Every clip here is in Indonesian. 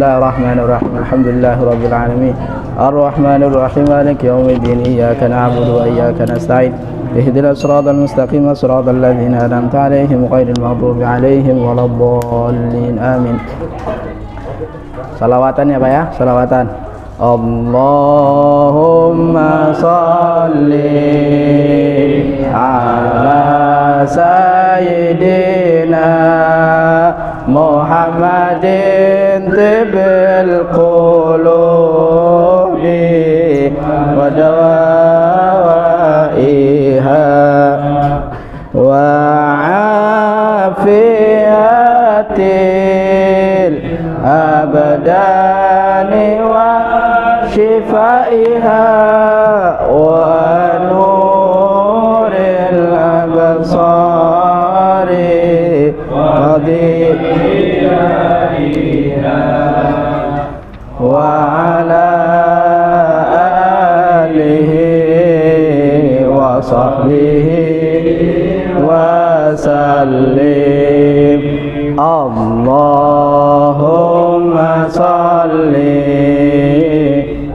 Bismillahirrahmanirrahim. Alhamdulillahirabbil alamin. Arrahmanir rahim. Maliki yaumiddin. Iyyaka na'budu wa iyyaka nasta'in. Ihdinas siratal mustaqim, siratal ladzina an'amta 'alaihim ghairil maghdubi 'alaihim waladdallin. Amin. Salawatan ya Pak ya, salawatan. Allahumma shalli ala sayyidina Muhammadin tibbil qulubi wa dawaiha wa afiyatil abdani wa shifaiha wa nuril absari wa ala alihi wa sahbihi wa sallim. Allahumma salli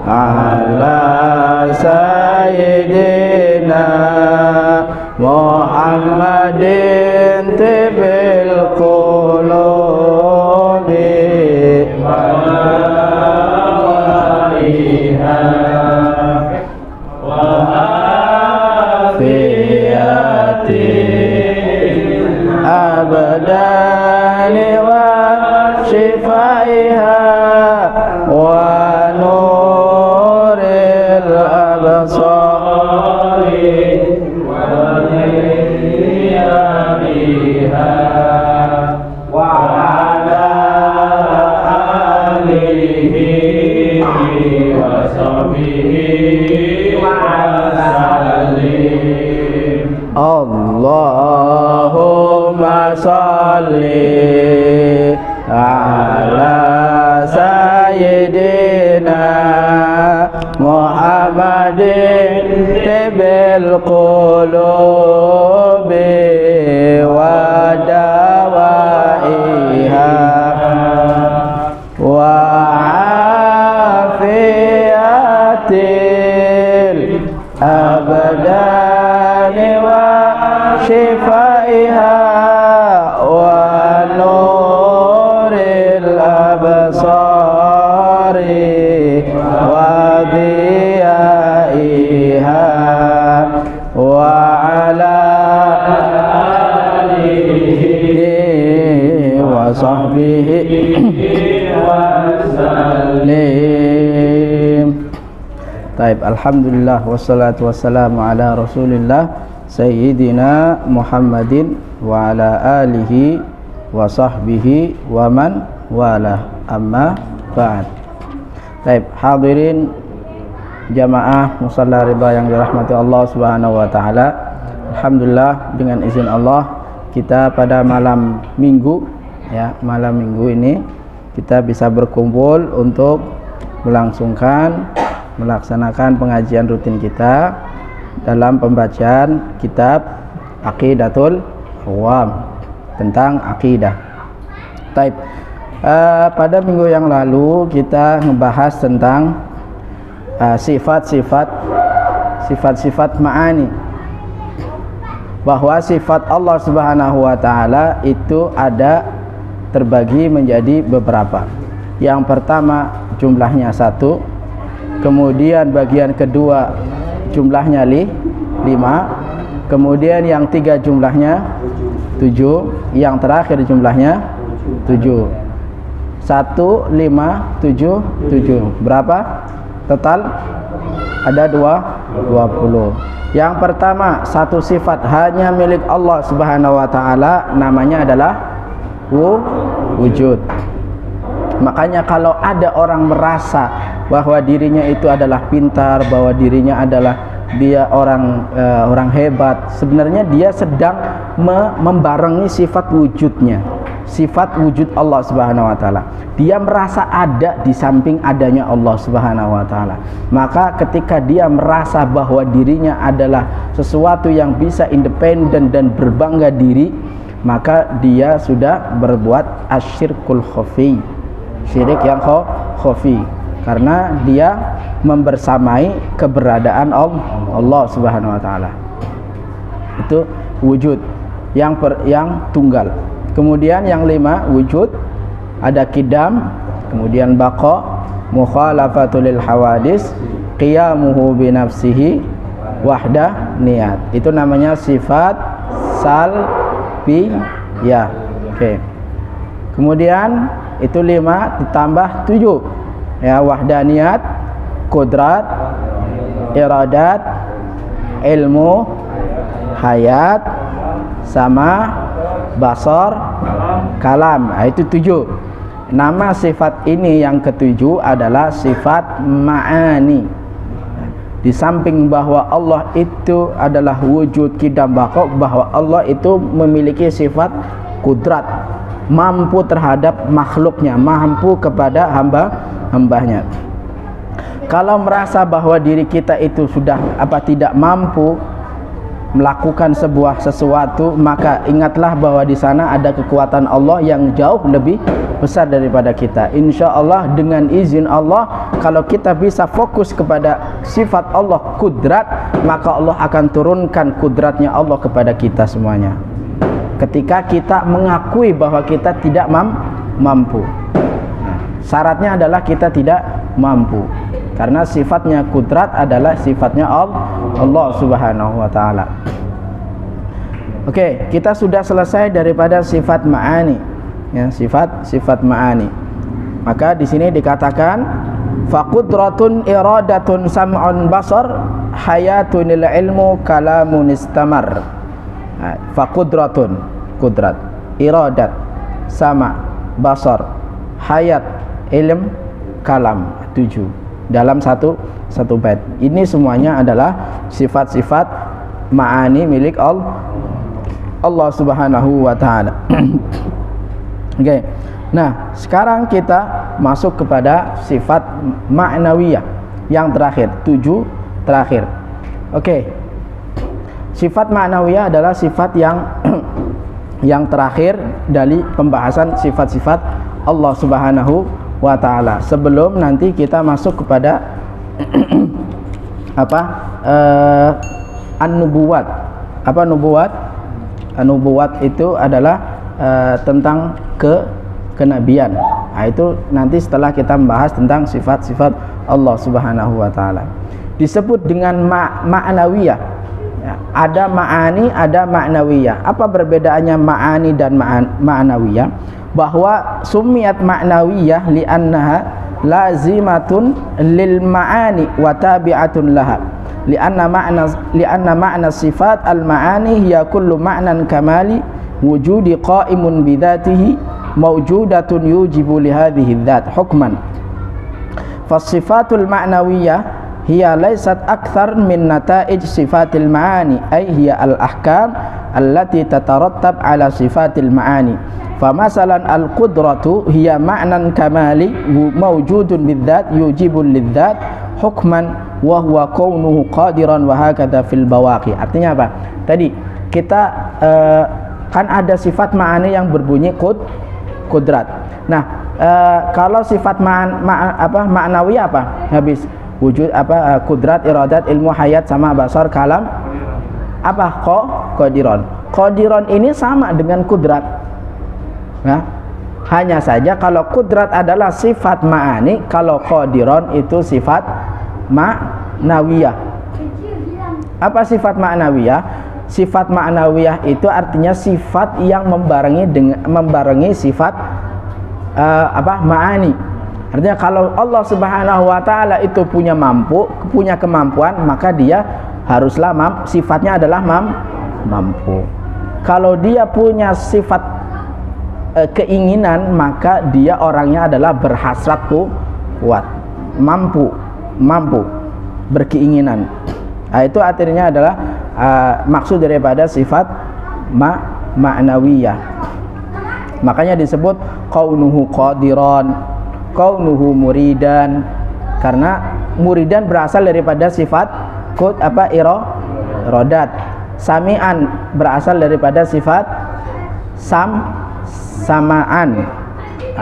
ala sayyidina Muhammadin tibbil qulubi wa afiyatil abdani wa shifaiha wa nuril absari wa dhiyabiha wa ala alihi wa sahbihi wa sallim. Allahumma salli ala sayyidina Muhammadin tibbil qulubi wa dawaiha wa afiyatil abdani wa shifaiha wa nuril absari wa dhiyaiha wa ala alihi wa sahbihi wa sallim. Taib, alhamdulillah wassalatu wassalamu ala rasulillah sayyidina Muhammadin wa ala alihi wa sahbihi wa man wala, amma ba'd. Taib, hadirin jamaah musalla ridha yang dirahmati Allah Subhanahu wa taala. Alhamdulillah dengan izin Allah kita pada malam Minggu ya, malam Minggu ini kita bisa berkumpul untuk melaksanakan pengajian rutin kita dalam pembacaan kitab Aqidatul Awam tentang akidah. Taib. Pada minggu yang lalu kita ngebahas tentang sifat-sifat ma'ani, bahwa sifat Allah Subhanahu wa taala itu ada terbagi menjadi beberapa. Yang pertama jumlahnya 1, kemudian bagian kedua jumlahnya 5, kemudian yang 3 jumlahnya 7, yang terakhir jumlahnya 7. 1, 5, 7, 7. Berapa? Total ada 20. Yang pertama, satu sifat hanya milik Allah Subhanahu wa taala, namanya adalah wujud. Makanya kalau ada orang merasa bahwa dirinya itu adalah pintar, bahwa dirinya adalah dia orang hebat, sebenarnya dia sedang membarengi sifat wujudnya, sifat wujud Allah Subhanahu wa taala. Dia merasa ada di samping adanya Allah Subhanahu wa taala. Maka ketika dia merasa bahwa dirinya adalah sesuatu yang bisa independen dan berbangga diri, maka dia sudah berbuat asyirkul khafi, syirik yang khafi, karena dia membersamai keberadaan Allah Subhanahu wa taala. Itu wujud yang tunggal. Kemudian yang 5 wujud, ada qidam, kemudian baqa, mukhalafatul lil hawadis, qiyamuhu bi nafsihi, wahdah niat. Itu namanya sifat salbiyah. Oke. Kemudian itu 5 ditambah 7 ya, wahdaniyat, qudrat, iradat, ilmu, hayat, sama basar, kalam. Itu 7. Nama sifat ini yang ketujuh adalah sifat ma'ani. Di samping bahwa Allah itu adalah wujud qidam baqa, bahwa Allah itu memiliki sifat kudrat, mampu terhadap makhluknya, mampu kepada hambanya. Kalau merasa bahwa diri kita itu sudah tidak mampu melakukan sesuatu, maka ingatlah bahwa di sana ada kekuatan Allah yang jauh lebih besar daripada kita. Insya Allah dengan izin Allah, kalau kita bisa fokus kepada sifat Allah kudrat, maka Allah akan turunkan kudratnya Allah kepada kita semuanya. Ketika kita mengakui bahwa kita tidak mampu, syaratnya adalah kita tidak mampu, karena sifatnya kudrat adalah sifatnya Allah Subhanahu wa taala. Oke, kita sudah selesai daripada sifat ma'ani ya, sifat ma'ani. Maka di sini dikatakan faqudratun iradatun sam'un basar hayatun ilmu kalamun istamar. Faqudratun, kudrat, iradat, sama, basar, hayat, ilm, kalam, 7 dalam satu bait. Ini semuanya adalah sifat-sifat ma'ani milik Allah Subhanahu wa taala. Oke. Nah, sekarang kita masuk kepada sifat ma'nawiyah yang terakhir, 7 terakhir. Oke. Sifat ma'nawiyah adalah sifat yang terakhir dari pembahasan sifat-sifat Allah Subhanahu wa taala. Sebelum nanti kita masuk kepada an-nubuwat. Apa nubuwat? An-nubuwat itu adalah tentang kenabian. Nah, itu nanti setelah kita membahas tentang sifat-sifat Allah Subhanahu wa taala. Disebut dengan ma'nawiyah. Ada ma'ani, ada ma'nawiyah. Apa perbedaannya ma'ani dan ma'nawiyah? Bahwa sumiyat ma'nawiyah li'annaha lazimatun lil ma'ani wa tabi'atun laha. Li'anna ma'na sifat al-ma'ani hiya kullu ma'nan kamali wujudi qa'imun bidzatihi mawjudatun yujibu li hadhihi dzat hukman. Fas-sifatul ma'nawiyah hiya laysat akthar min nata'ij sifatil ma'ani, ay hiya al-ahkam allati tatarattab ala sifatil ma'ani. Famasalan al-qudratu hiya ma'nan kamali mawjudun bidzat yujibul lidzat hukman wa huwa kaunuhu qadiran wa hakadha fil bawaqi. Artinya apa? Tadi kita kan ada sifat ma'ani yang berbunyi kudrat. Nah, kalau sifat ma'nawiyah apa? Habis wujud kudrat, iradat, ilmu, hayat, sama, basar, kalam. Apa? Qadiron. Qadiron ini sama dengan kudrat. Nah, hanya saja kalau kudrat adalah sifat ma'ani, kalau qadiron itu sifat ma'nawiyah. Apa sifat ma'nawiyah? Sifat ma'nawiyah itu artinya sifat yang membarengi sifat ma'ani. Artinya kalau Allah Subhanahu wa taala itu punya kemampuan, maka dia haruslah sifatnya adalah mampu. Kalau dia punya sifat keinginan, maka dia orangnya adalah berhasrat kuat, mampu berkeinginan. Nah, itu artinya adalah maksud daripada sifat ma'nawiyah. Makanya disebut kaunuhu qadiran, kaunuhu muridan, karena muridan berasal daripada sifat iradat. Sami'an berasal daripada sifat sam'an.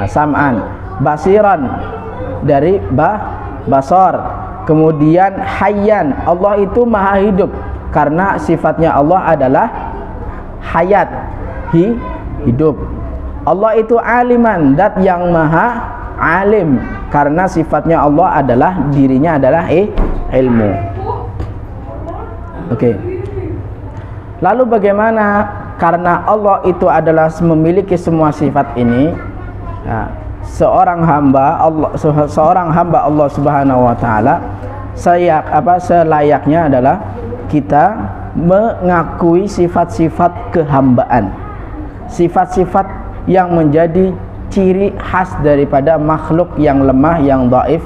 Sam'an. basiran dari basar. Kemudian hayyan, Allah itu maha hidup karena sifatnya Allah adalah hayat, hidup. Allah itu aliman, zat yang maha alim karena sifatnya Allah adalah dirinya adalah ilmu. Oke. Lalu bagaimana karena Allah itu adalah memiliki semua sifat ini, ya, seorang hamba Allah Subhanahu wa taala selayaknya adalah kita mengakui sifat-sifat kehambaan, sifat-sifat yang menjadi ciri khas daripada makhluk yang lemah, yang dhaif,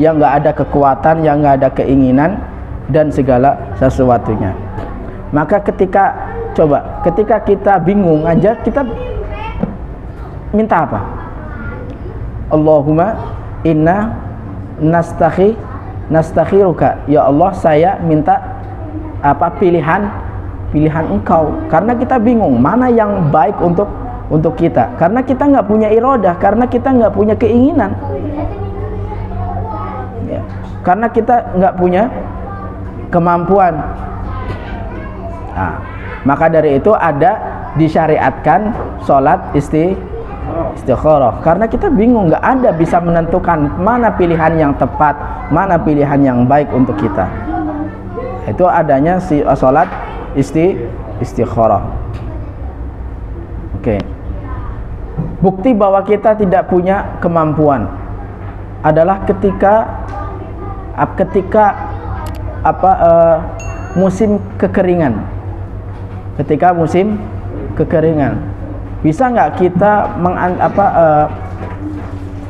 yang enggak ada kekuatan, yang enggak ada keinginan dan segala sesuatunya. Maka ketika kita bingung aja, kita minta apa? Allahumma inna nastakhiruka, ya Allah saya minta pilihan engkau, karena kita bingung mana yang baik untuk kita, karena kita nggak punya iradah, karena kita nggak punya keinginan, ya, karena kita nggak punya kemampuan. Nah, maka dari itu ada disyariatkan sholat istikharah, karena kita bingung, nggak ada bisa menentukan mana pilihan yang tepat, mana pilihan yang baik untuk kita. Itu adanya sholat istikharah. Oke. Bukti bahwa kita tidak punya kemampuan adalah ketika musim kekeringan. Ketika musim kekeringan, bisa nggak kita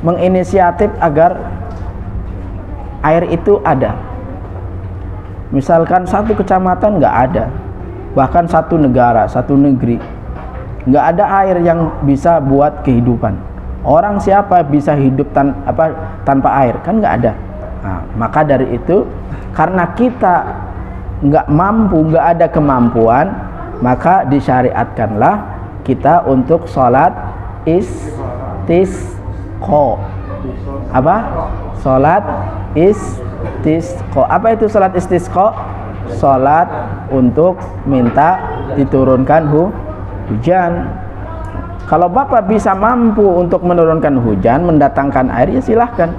menginisiatif agar air itu ada? Misalkan satu kecamatan nggak ada, bahkan satu negara, satu negeri nggak ada air yang bisa buat kehidupan. Orang siapa bisa hidup tanpa air? Kan nggak ada. Nah, maka dari itu, karena kita nggak mampu, nggak ada kemampuan, maka disyariatkanlah kita untuk sholat istisqa. Sholat istisqa. Apa itu sholat istisqa? Sholat untuk minta diturunkan hujan. Kalau Bapak bisa mampu untuk menurunkan hujan, mendatangkan air, ya silahkan.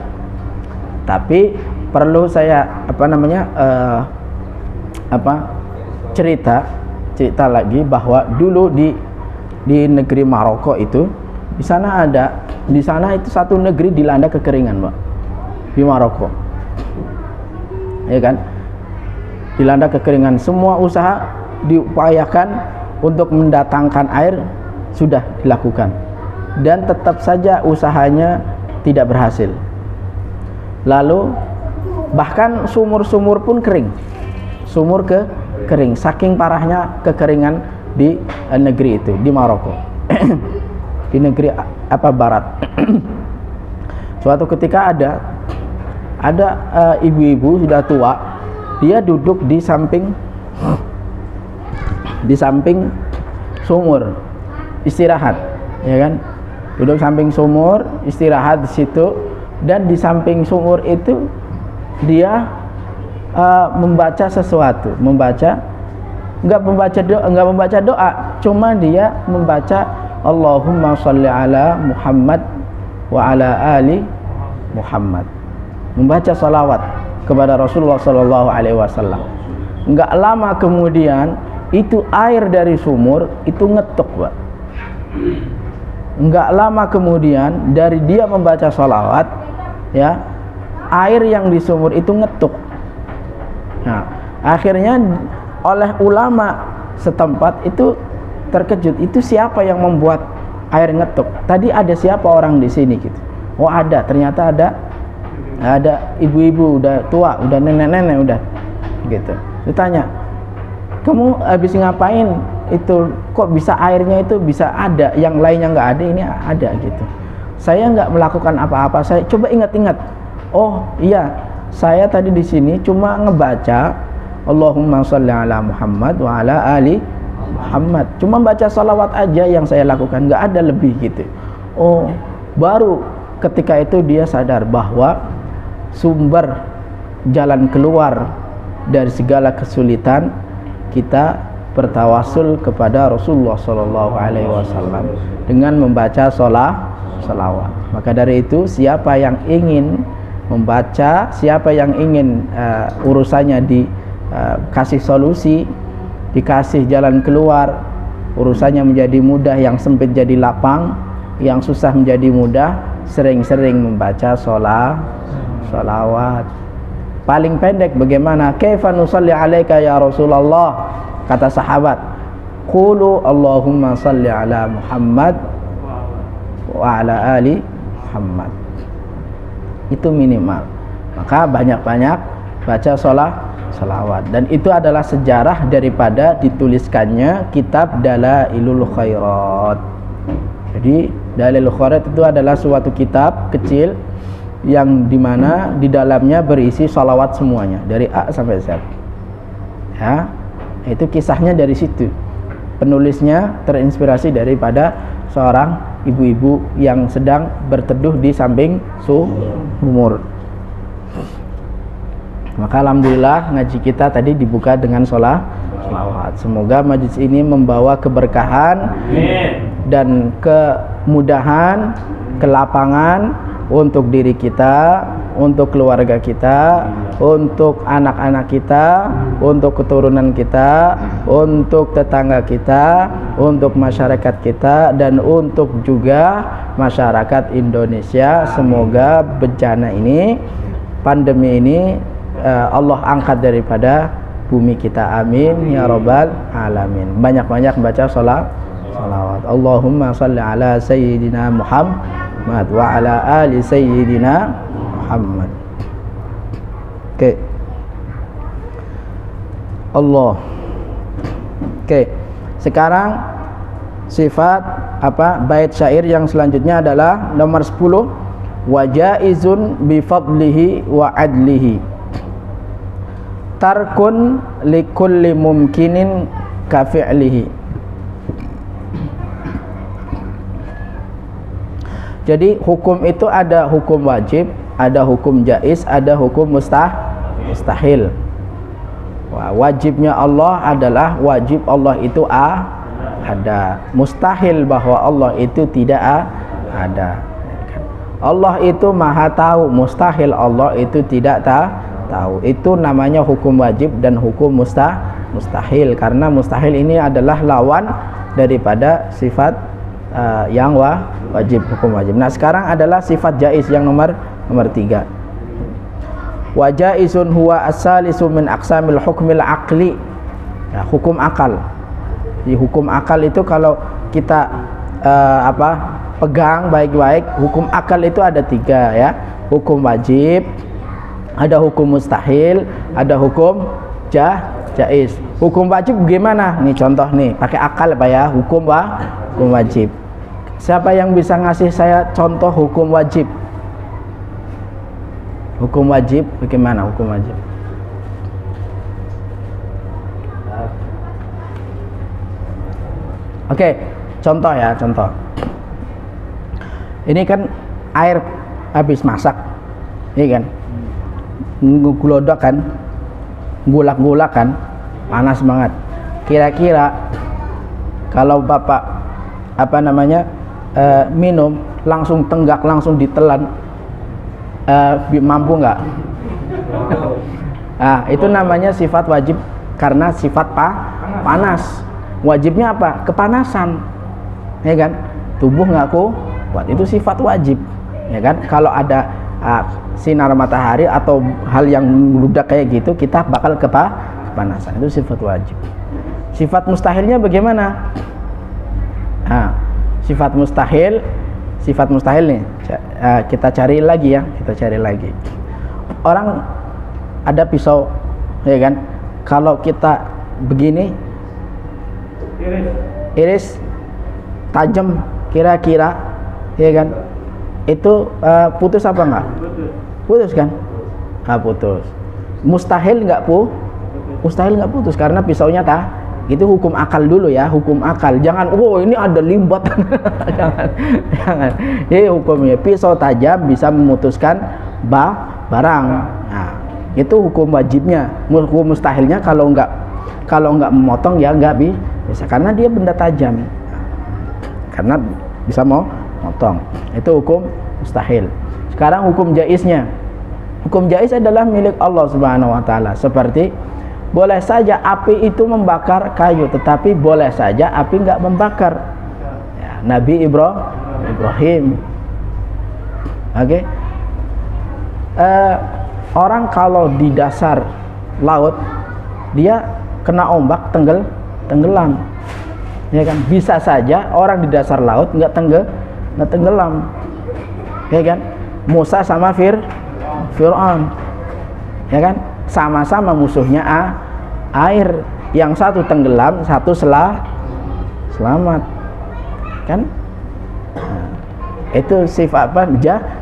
Tapi perlu saya cerita lagi bahwa dulu di negeri Maroko itu, di sana itu satu negeri dilanda kekeringan, Pak. Di Maroko, ya kan, dilanda kekeringan. Semua usaha diupayakan untuk mendatangkan air sudah dilakukan, dan tetap saja usahanya tidak berhasil. Lalu bahkan sumur-sumur pun kering, kering, saking parahnya kekeringan di negeri itu, di Maroko. Di negeri barat. Suatu ketika ada ibu-ibu sudah tua, dia duduk di samping sumur istirahat, ya kan, duduk samping sumur istirahat di situ, dan di samping sumur itu dia membaca sesuatu, nggak membaca doa, cuma dia membaca Allahumma sholli ala Muhammad wa ala ali Muhammad, membaca salawat kepada Rasulullah Sallallahu Alaihi Wasallam. Nggak lama kemudian itu air dari sumur itu ngetuk, Pak. Nggak lama kemudian dari dia membaca salawat, ya, air yang di sumur itu ngetuk. Nah, akhirnya oleh ulama setempat itu terkejut, itu siapa yang membuat air ngetuk? Tadi ada siapa orang di sini gitu? Oh ada, ternyata ada ibu-ibu udah tua, udah nenek-nenek udah gitu. Ditanya, kamu habis ngapain itu, kok bisa airnya itu bisa ada, yang lainnya nggak ada, ini ada gitu. Saya nggak melakukan apa-apa, saya coba ingat-ingat. Oh iya, saya tadi di sini cuma ngebaca Allahumma sholli ala Muhammad wa ala ali Muhammad, cuma baca salawat aja yang saya lakukan, nggak ada lebih gitu. Oh, baru ketika itu dia sadar bahwa sumber jalan keluar dari segala kesulitan kita bertawasul kepada Rasulullah Shallallahu Alaihi Wasallam dengan membaca salawat. Maka dari itu siapa yang ingin membaca, siapa yang ingin urusannya dikasih solusi, dikasih jalan keluar, urusannya menjadi mudah, yang sempit jadi lapang, yang susah menjadi mudah, sering-sering membaca salawat. Paling pendek bagaimana? Kaifa nusalli alaika ya Rasulullah? Kata sahabat, qulu Allahumma salli ala Muhammad wa ala ali Muhammad. Itu minimal. Maka banyak-banyak baca salawat. Dan itu adalah sejarah daripada dituliskannya kitab Dalailul Khairat. Jadi Dalailul Khairat itu adalah suatu kitab kecil yang dimana di dalamnya berisi salawat semuanya dari A sampai Z. Ya, itu kisahnya dari situ. Penulisnya terinspirasi daripada seorang ibu-ibu yang sedang berteduh di samping sumur. Maka alhamdulillah ngaji kita tadi dibuka dengan salawat. Semoga majlis ini membawa keberkahan dan kemudahan, kelapangan untuk diri kita, untuk keluarga kita, untuk anak-anak kita, untuk keturunan kita, untuk tetangga kita, untuk masyarakat kita, dan untuk juga masyarakat Indonesia. Semoga bencana ini, pandemi ini, Allah angkat daripada bumi kita, amin ya rabbal alamin. Banyak-banyak baca salawat. Allahumma salli ala sayyidina Muhammad wa ala ali sayyidina Muhammad. Oke. Allah. Oke. Sekarang sifat bait syair yang selanjutnya adalah nomor 10, wa jaizun bi fadlihi wa adlihi tarkun likulli mumkinin ka fi'lihi. Jadi hukum itu ada hukum wajib, ada hukum jaiz, ada hukum mustahil. Wajibnya Allah adalah wajib Allah itu ada. Mustahil bahwa Allah itu tidak ada. Allah itu maha tahu, mustahil Allah itu tidak tahu. Itu namanya hukum wajib dan hukum mustahil. Karena mustahil ini adalah lawan daripada sifat yang wajib, hukum wajib. Nah, sekarang adalah sifat jaiz yang nomor 3. Wa jaizun huwa as-salisu min aqsamil hukmil aqli. Ya, hukum akal. Di hukum akal itu kalau kita pegang baik-baik, hukum akal itu ada 3 ya. Hukum wajib, ada hukum mustahil, ada hukum jaiz. Hukum wajib bagaimana? Nih contoh nih, pakai akal ya, hukum wajib. Siapa yang bisa ngasih saya contoh hukum wajib? Hukum wajib bagaimana hukum wajib? Oke, contoh ya, contoh. Ini kan air habis masak, iya kan? Glodok kan, gulak-gulak kan, panas banget. Kira-kira kalau Bapak minum langsung tenggak, langsung ditelan, mampu nggak? Nah, itu namanya sifat wajib karena sifat panas. Wajibnya apa? Kepanasan, ya kan? Tubuh nggak kuat, itu sifat wajib, ya kan? Kalau ada sinar matahari atau hal yang meludak kayak gitu, kita bakal kepanasan. Itu sifat wajib. Sifat mustahilnya bagaimana? Nah, sifat mustahil nih, kita cari lagi ya, orang ada pisau, ya kan? Kalau kita begini, iris tajam, kira-kira, ya kan? Itu putus apa enggak? Putus kan? Putus. Mustahil enggak putus karena pisaunya Itu hukum akal dulu ya, hukum akal. Jangan, oh ini ada libat. jangan. Jadi hukumnya pisau tajam bisa memutuskan barang. Nah, itu hukum wajibnya. Hukum mustahilnya kalau nggak memotong ya nggak bisa, karena dia benda tajam. Karena bisa mau motong. Itu hukum mustahil. Sekarang hukum jaiznya. Hukum jaiz adalah milik Allah Subhanahu wa taala. Seperti boleh saja api itu membakar kayu, tetapi boleh saja api nggak membakar. Ya, Nabi Ibrahim. Oke. Orang kalau di dasar laut dia kena ombak tenggelam. Ya kan? Bisa saja orang di dasar laut nggak tenggelam. Ya kan? Musa sama Fir'aun. Ya kan? Sama-sama musuhnya air, yang satu tenggelam, satu selamat, kan? Nah, itu sifat apa?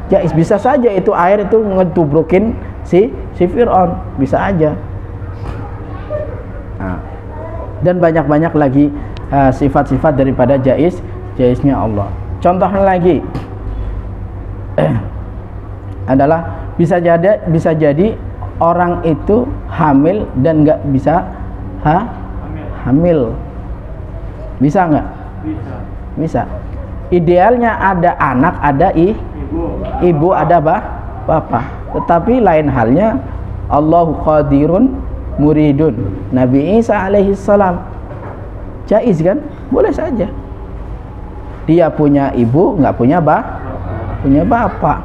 Jaiz. Bisa saja itu air itu ngedubrukin si Fir'aun, bisa aja. Nah, dan banyak lagi sifat-sifat daripada jaiznya Allah. Contohnya lagi adalah bisa jadi orang itu hamil dan nggak bisa hamil. Bisa nggak? Bisa. Idealnya ada anak, ada ibu, ada bapak. Tetapi lain halnya Allahu qadirun muridun. Nabi Isa alaihissalam jaiz kan? Boleh saja. Dia punya ibu, nggak punya bapak.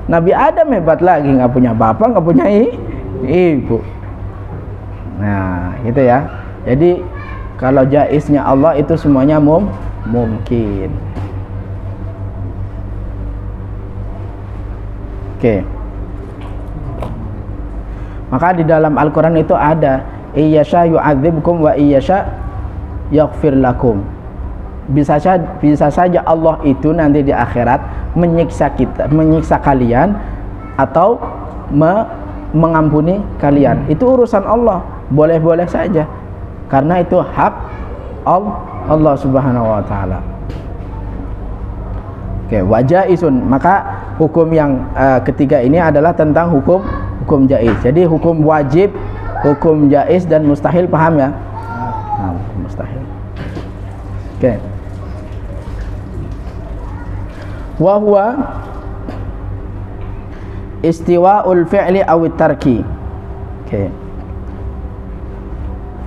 Nabi Adam hebat lagi, nggak punya bapak, nggak punya ibu. Nah, gitu ya. Jadi kalau jaiznya Allah itu semuanya mungkin. Oke. Maka di dalam Al-Qur'an itu ada iyyasha yu'adzibkum wa iyyasha yaghfir lakum. Bisa saja Allah itu nanti di akhirat menyiksa kalian atau mengampuni kalian. Itu urusan Allah, boleh-boleh saja, karena itu hak Allah Subhanahu wa taala. Oke, wajaisun. Maka hukum yang ketiga ini adalah tentang hukum jaiz. Jadi hukum wajib, hukum jaiz dan mustahil, paham ya? Nah, mustahil. Oke. Wa huwa istiwa'ul fi'li awit tarki. Oke.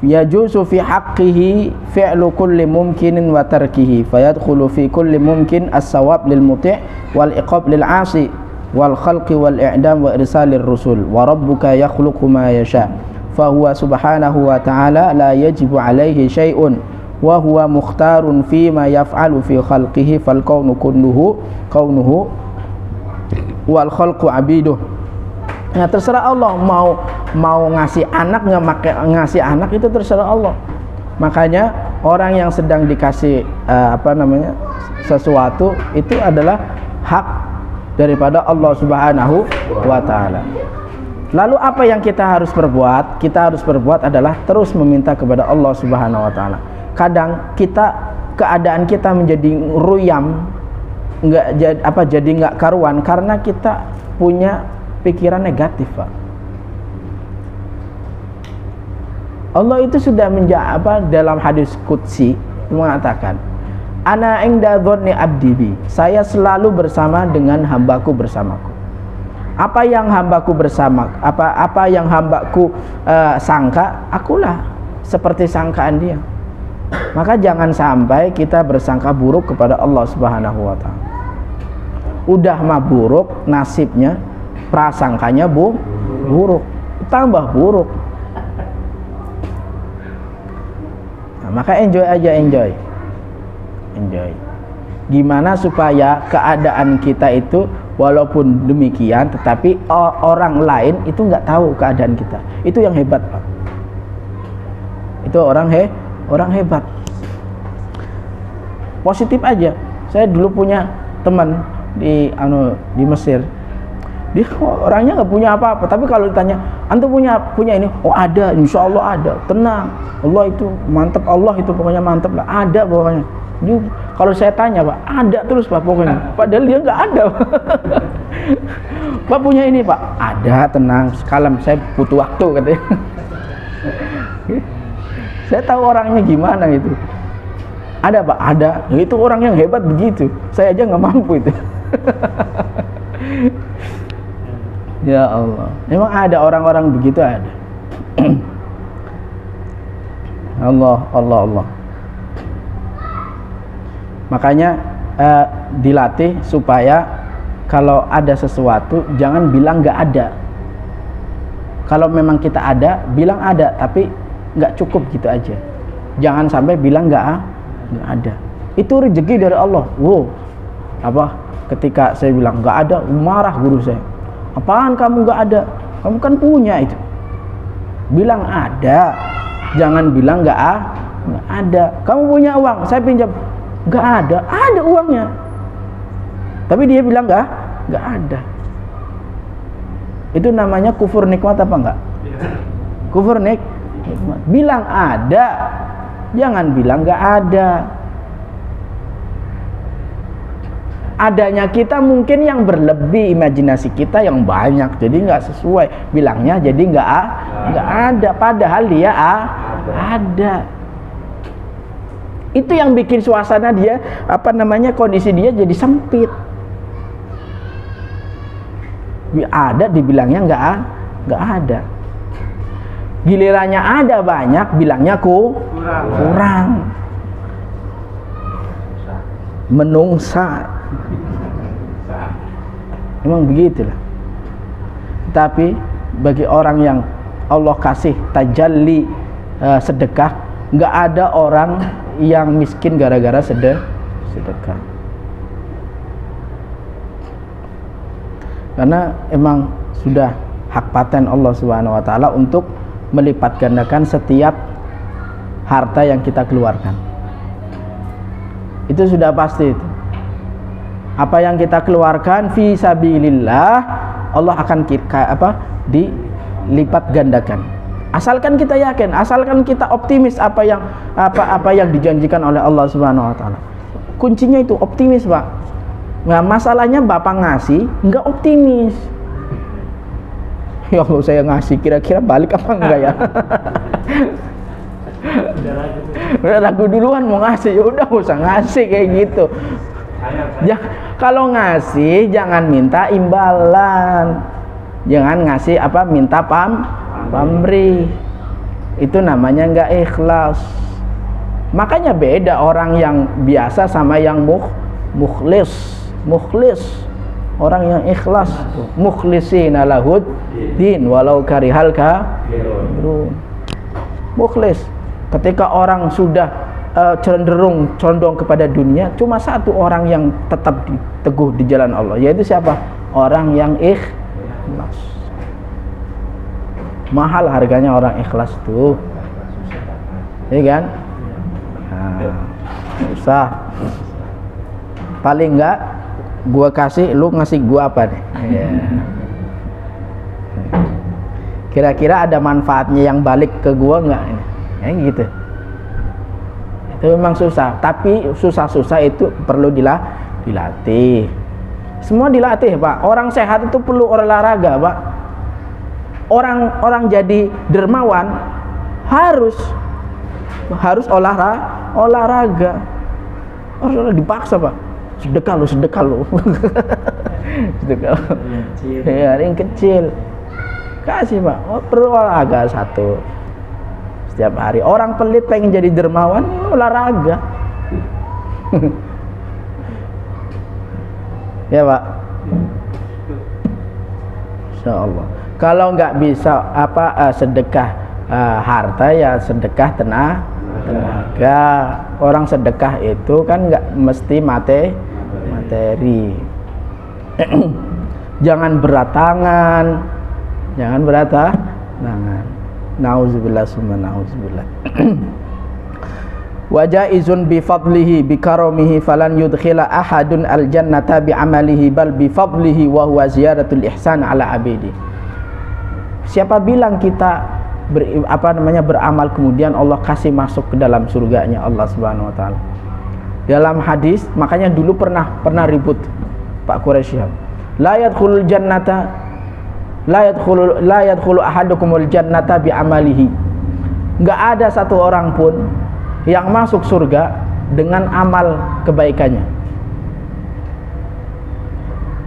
Yajuzu fi haqqihi fi'lu kulli mumkinin wa tarkihi fayadkhulu fi kulli mumkin as-sawab lil muti' wal iqab lil 'asi wal khalqi wal i'dam wa irsalir rusul wa rabbuka yakhluqu ma yasha fa huwa subhanahu wa ta'ala la yajibu 'alaihi syai'un wa huwa mukhtarun fi ma yaf'alu fi khalqihi fal kaunu kaunuhu wal khalqu abiduh. Nah, terserah Allah mau ngasih anak, ngasih anak itu terserah Allah. Makanya orang yang sedang dikasih sesuatu itu adalah hak daripada Allah Subhanahu wa taala. Lalu apa yang kita harus perbuat? Kita harus perbuat adalah terus meminta kepada Allah Subhanahu wa taala. Kadang keadaan kita menjadi ruyam, jadi nggak karuan karena kita punya pikiran negatif, Pak. Allah itu sudah dalam hadis qudsi mengatakan, ana inda dzanni abdi bi, saya selalu bersama dengan hambaku bersamaku. Apa yang hambaku apa yang hambaku sangka, akulah seperti sangkaan dia. Maka jangan sampai kita bersangka buruk kepada Allah Subhanahu wa taala. Udah mah buruk nasibnya, prasangkanya buruk, tambah buruk. Nah, maka enjoy. Gimana supaya keadaan kita itu walaupun demikian, tetapi orang lain itu nggak tahu keadaan kita. Itu yang hebat, Pak. Itu orang hebat. Positif aja. Saya dulu punya teman di Mesir. Dia orangnya nggak punya apa-apa, tapi kalau ditanya, Antum punya ini, oh ada, insya Allah ada, tenang, Allah itu mantap, Allah itu pokoknya mantap lah, ada pokoknya. Kalau saya tanya Pak, ada terus Pak pokoknya, padahal dia nggak ada. Pak punya ini Pak, ada, tenang, kalem, saya butuh waktu katanya. Saya tahu orangnya gimana itu. Ada Pak, ada, itu orang yang hebat begitu, saya aja nggak mampu itu. Ya Allah, memang ada orang-orang begitu, ada. Allah. Makanya dilatih supaya kalau ada sesuatu jangan bilang nggak ada. Kalau memang kita ada, bilang ada, tapi nggak cukup gitu aja. Jangan sampai bilang nggak ada. Itu rezeki dari Allah. Wow, ketika saya bilang nggak ada, marah guru saya. Apaan kamu nggak ada? Kamu kan punya itu. Bilang ada, jangan bilang nggak ada. Kamu punya uang, saya pinjam, nggak ada uangnya. Tapi dia bilang nggak ada. Itu namanya kufur nikmat apa enggak? Kufur nikmat. Bilang ada, jangan bilang nggak ada. Adanya kita mungkin yang berlebih, imajinasi kita yang banyak, jadi nggak sesuai bilangnya, jadi nggak ada, padahal dia ada. Itu yang bikin suasana dia, kondisi dia jadi sempit. Ada dibilangnya nggak ada. Gilirannya ada banyak, bilangnya kurang. Menungsa. Memang begitulah. Tapi bagi orang yang Allah kasih tajalli sedekah, nggak ada orang yang miskin gara-gara sedekah. Karena emang sudah hak paten Allah Subhanahu wa taala untuk melipat gandakan setiap harta yang kita keluarkan. Itu sudah pasti itu. Apa yang kita keluarkan fi sabilillah, Allah akan dilipat gandakan. Asalkan kita yakin, asalkan kita optimis apa yang dijanjikan oleh Allah Subhanahu wa taala. Kuncinya itu optimis, Pak. Nah, masalahnya Bapak ngasih enggak optimis. Ya Allah, saya ngasih kira-kira balik apa enggak ya? Udah ragu duluan mau ngasih, ya udah usah ngasih kayak gitu. Ya, kalau ngasih jangan minta imbalan. Jangan ngasih minta pamrih. Itu namanya enggak ikhlas. Makanya beda orang yang biasa sama yang mukhlis. Orang yang ikhlas, mukhlishina lahud din walau karihal kafirun. Mukhlis. Ketika orang sudah condong kepada dunia, cuma satu orang yang tetap teguh di jalan Allah, yaitu siapa? Orang yang ikhlas. Mahal harganya orang ikhlas tuh, iya kan? Nah, usah. Paling enggak gua kasih, lu ngasih gua apa nih? Kira-kira ada manfaatnya yang balik ke gua enggak ini? Ya gitu. Itu memang susah, tapi susah-susah itu perlu dilatih. Semua dilatih, Pak. Orang sehat itu perlu olahraga, Pak. Orang jadi dermawan harus olahraga. Harus dipaksa, Pak. Sedekah lu. Sedekah. Ya, yang kecil. Kasih, Pak. Perlu olahraga satu. Setiap hari. Orang pelit pengen jadi dermawan, olahraga. Ya, Pak. Insyaallah. Kalau nggak bisa sedekah harta, ya sedekah tenaga. Orang sedekah itu kan nggak mesti materi. Jangan berat tangan. Nauzubillah summa nauzubillah. Wa jaizun bi fadlihi bi karamihi falan yudkhila ahadun al jannata bi amalihi bal bi fadlihi wa huwa ziyaratul ihsan ala abidi. Siapa bilang kita beramal kemudian Allah kasih masuk ke dalam surganya Allah Subhanahu wa taala. Dalam hadis, makanya dulu pernah ribut Pak Quraisy. La yadkhulul jannata la yadkhulu ahadukumul jannata bi amalihi. Enggak ada satu orang pun yang masuk surga dengan amal kebaikannya.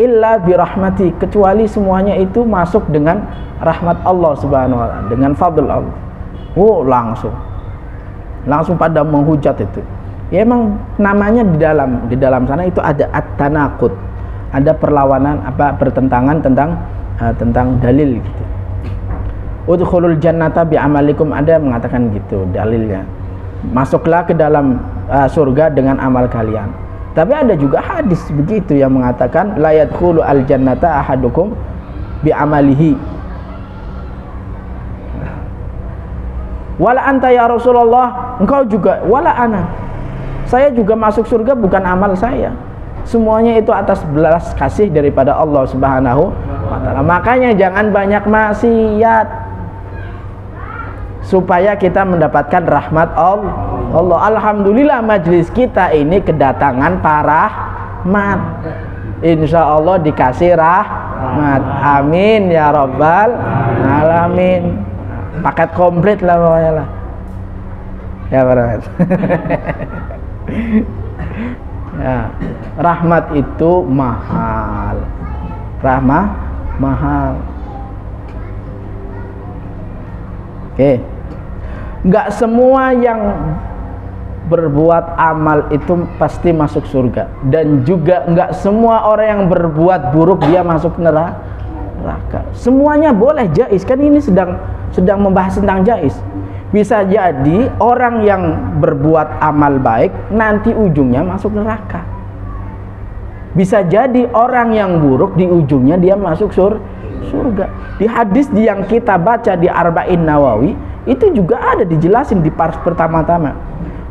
Illa bi rahmati, kecuali semuanya itu masuk dengan rahmat Allah Subhanahu wa taala, dengan fadl Allah. Oh, langsung pada menghujat itu. Ya emang namanya di dalam sana itu ada at-tanaqud. Ada perlawanan pertentangan tentang dalil gitu. Udkhulul jannata bi amalikum, ada mengatakan gitu dalilnya. Masuklah ke dalam surga dengan amal kalian. Tapi ada juga hadis begitu yang mengatakan la yadkhulu al jannata ahadukum bi amalihi. Wala anta ya Rasulullah, engkau juga, wala ana. Saya juga masuk surga bukan amal saya. Semuanya itu atas belas kasih daripada Allah Subhanahu wa taala. Makanya jangan banyak maksiat supaya kita mendapatkan rahmat Allah. Alhamdulillah majelis kita ini kedatangan para rahmat. Insya Allah dikasih rahmat. Amin ya rabbal alamin. Paket komplit lah pokoknya lah. Ya Pak. Ya, rahmat itu mahal. Rahmah mahal. Oke. Enggak semua yang berbuat amal itu pasti masuk surga, dan juga enggak semua orang yang berbuat buruk dia masuk neraka. Semuanya boleh, jaiz. Kan ini sedang membahas tentang jaiz. Bisa jadi orang yang berbuat amal baik nanti ujungnya masuk neraka. Bisa jadi orang yang buruk di ujungnya dia masuk surga. Di hadis yang kita baca di Arba'in Nawawi itu juga ada dijelasin di part pertama-tama.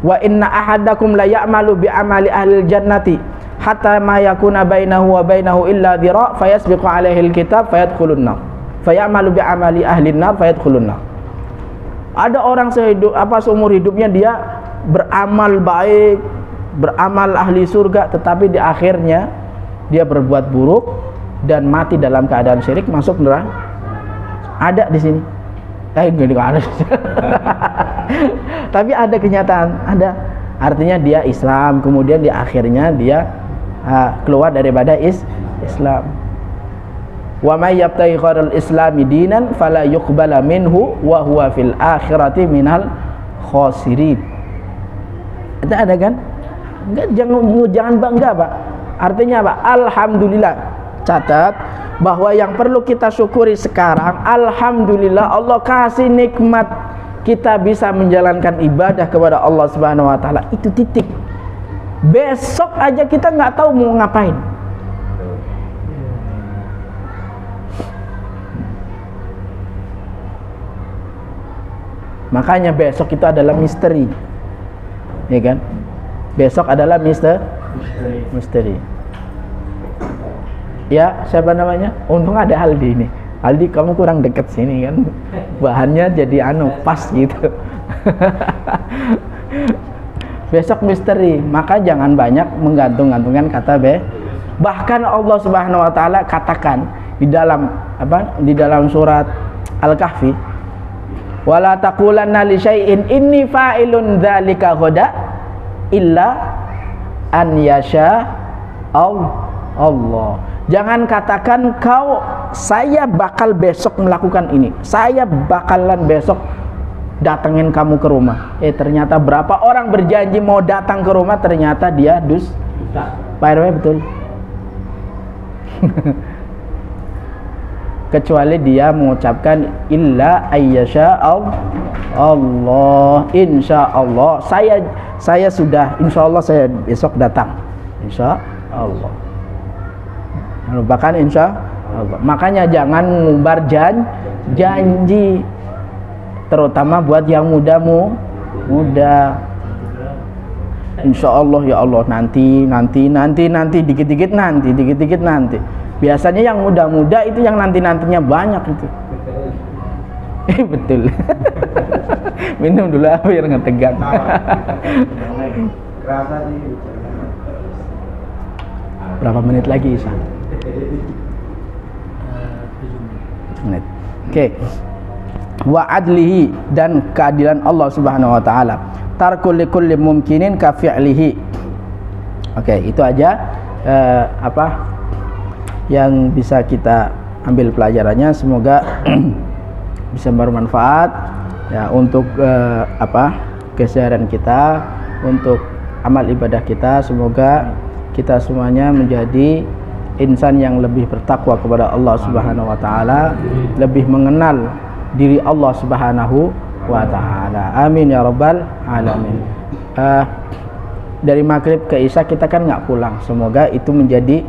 Wa inna ahadakum la ya'malu bi amali ahlil jannati hatta ma yakuna bainahu wa bainahu illa dhira' fayasbiqu alaihi alkitab fayadkhulun nar. Fayamalu bi amali ahlin nar fayadkhulun nar. Ada orang seumur hidupnya dia beramal baik, beramal ahli surga, tetapi di akhirnya dia berbuat buruk dan mati dalam keadaan syirik, masuk neraka. Ada di sini. Enggak ada. Tapi ada kenyataan, ada. Artinya dia Islam, kemudian di akhirnya dia keluar daripada Islam. Wa may yabtaghi ghairal islami dinan fala yuqbala minhu wa huwa fil akhirati minal khasirin. Ada kan? Enggak, jangan bangga, Pak. Artinya apa? Alhamdulillah. Catat bahwa yang perlu kita syukuri sekarang, alhamdulillah Allah kasih nikmat kita bisa menjalankan ibadah kepada Allah Subhanahu wa taala. Itu titik. Besok aja kita nggak tahu mau ngapain. Makanya besok itu adalah misteri, ya kan? Besok adalah misteri. Ya, siapa namanya? Untung ada Aldi ini. Aldi, kamu kurang deket sini kan? Bahannya jadi pas gitu. Besok misteri, maka jangan banyak menggantung-gantungkan kata Bahkan Allah Subhanahu wa taala katakan di dalam surat Al-Kahfi, wala taqulanna li syai'in inni fa'ilun dzalika ghadan illa an yasha Allah. Jangan katakan saya bakal besok melakukan ini, saya bakalan besok datengin kamu ke rumah. Ternyata berapa orang berjanji mau datang ke rumah, ternyata dia dusta. Pak RW betul. Kecuali dia mengucapkan illa ayyasha Allah, insya Allah saya sudah, insya Allah saya besok datang, insya Allah. Lupakan insya Allah. Makanya jangan mengumbar janji, terutama buat yang muda. Insya Allah, ya Allah, nanti dikit-dikit nanti. Biasanya yang muda-muda itu yang nanti-nantinya banyak itu. Betul. Minum dulu biar nggak tegang. Berapa menit lagi, Isa? 7 menit. Oke. Wa adlihi, dan keadilan Allah Subhanahu wa taala. Tarkul likulli mumkinin ka fi'lihi. Oke, itu aja apa yang bisa kita ambil pelajarannya. Semoga bisa bermanfaat ya untuk keseharian kita, untuk amal ibadah kita. Semoga kita semuanya menjadi insan yang lebih bertakwa kepada Allah Subhanahu wa taala, lebih mengenal diri Allah Subhanahu wa taala. Amin ya rabbal alamin. Dari maghrib ke isya kita kan nggak pulang. Semoga itu menjadi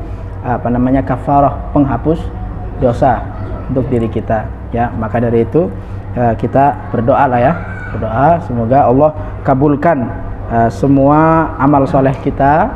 kafarah, penghapus dosa untuk diri kita ya. Maka dari itu kita berdoa lah ya, berdoa semoga Allah kabulkan semua amal soleh kita,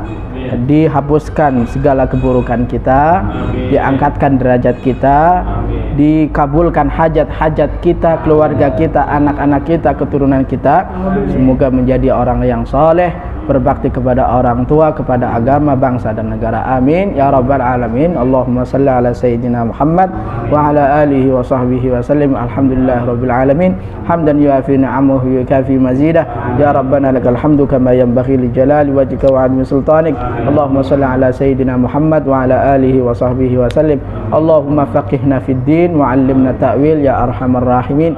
dihapuskan segala keburukan kita, diangkatkan derajat kita, dikabulkan hajat-hajat kita, keluarga kita, anak-anak kita, keturunan kita. Semoga menjadi orang yang soleh, berbakti kepada orang tua, kepada agama, bangsa dan negara. Amin ya rabbal alamin. Allahumma salli ala sayyidina Muhammad wa ala alihi wa sahbihi wa sallim. Alhamdulillah rabbil alamin. Hamdan yuafi ni'amahu yukafi mazidah. Ya rabbana lakal hamdu kama yanbaghi li jalali wajhika wa 'azimi sultanik. Allahumma salli ala sayyidina Muhammad wa ala alihi wa sahbihi wa sallim. Allahumma faqihna fid din wa 'allimna ta'wil ya arhamar rahimin.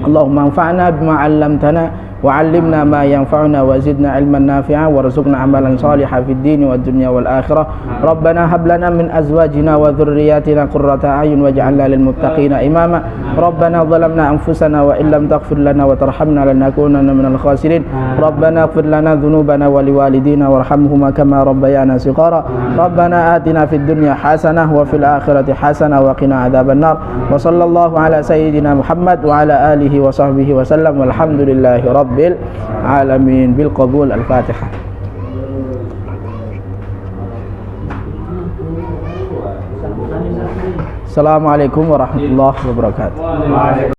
Allahumma anfa'na bima 'allamtana وعلمنا ما ينفعنا وزدنا علما نافعا وارزقنا عملا صالحا في الدين والدنيا والآخرة. ربنا هب لنا من أزواجنا وذرياتنا قرة أعين واجعلنا للمتقين إماما. ربنا ظلمنا أنفسنا وإن لم تغفر لنا وترحمنا لنكونن من الخاسرين. ربنا اغفر لنا ذنوبنا ولوالدينا وارحمهما كما ربيانا صغارا. ربنا آتنا في الدنيا حسنة وفي الآخرة حسنة وقنا عذاب النار. وصلى الله على سيدنا محمد وعلى آله وصحبه وسلم والحمد لله رب العالمين بالقبول. الفاتحة. Assalamualaikum warahmatullahi wabarakatuh.